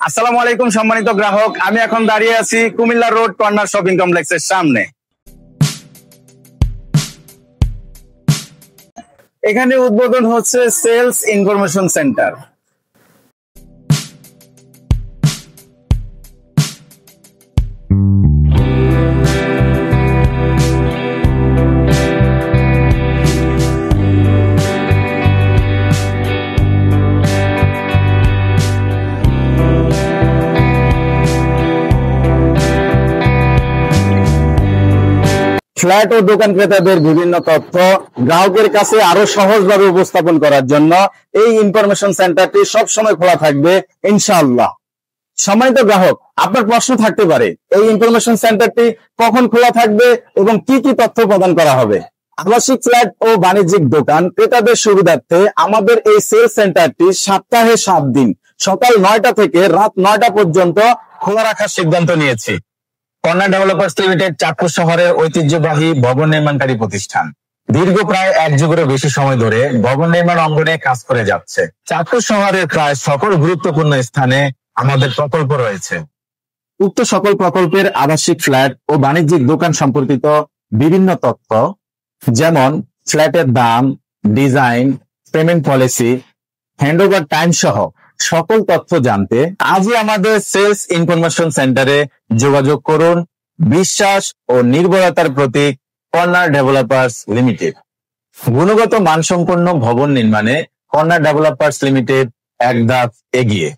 আসসালামু আলাইকুম সম্মানিত গ্রাহক, আমি এখন দাঁড়িয়ে আছি কুমিল্লা রোড কর্নার শপিং কমপ্লেক্সের সামনে। এখানে উদ্বোধন হচ্ছে সেলস ইনফরমেশন সেন্টার। ফ্ল্যাট ও দোকান ক্রেতাদের বিভিন্ন তথ্য গ্রাহকের কাছে আরো সহজভাবে উপস্থাপন করার জন্য এই ইনফরমেশন সেন্টারটি সবসময় খোলা থাকবে ইনশাআল্লাহ। সম্মানিত গ্রাহক, আপনার প্রশ্ন থাকতে পারে এই ইনফরমেশন সেন্টারটি কখন খোলা থাকবে এবং কি কি তথ্য প্রদান করা হবে। আবাসিক ফ্ল্যাট ও বাণিজ্যিক দোকান ক্রেতাদের সুবিধার্থে আমাদের এই সেলস সেন্টারটি সপ্তাহে 7 দিন সকাল 9টা থেকে রাত 9টা পর্যন্ত খোলা রাখার সিদ্ধান্ত নিয়েছি। কর্নার ডেভেলপার্স লিমিটেড চাঁদপুর শহরের ঐতিহ্যবাহী ভবন নির্মাণকারী প্রতিষ্ঠান। দীর্ঘ প্রায় 1 যুগেরও বেশি সময় ধরে ভবন নির্মাণ অঙ্গনে কাজ করে যাচ্ছে। চাঁদপুর শহরের প্রায় সকল গুরুত্বপূর্ণ স্থানে আমাদের প্রকল্প রয়েছে। উক্ত সকল প্রকল্পের আবাসিক ফ্ল্যাট ও বাণিজ্যিক দোকান সম্পর্কিত বিভিন্ন তথ্য, যেমন ফ্ল্যাটের দাম, design, payment policy, handover time সহ সকল তথ্য জানতে আজই আমাদের সেলস ইনফরমেশন সেন্টারে যোগাযোগ করুন। বিশ্বাস ও নির্ভরতার প্রতীক কর্নার ডেভেলপার্স লিমিটেড। গুণগত মানসম্পন্ন ভবন নির্মাণে কর্নার ডেভেলপার্স লিমিটেড এক ধাপ এগিয়ে।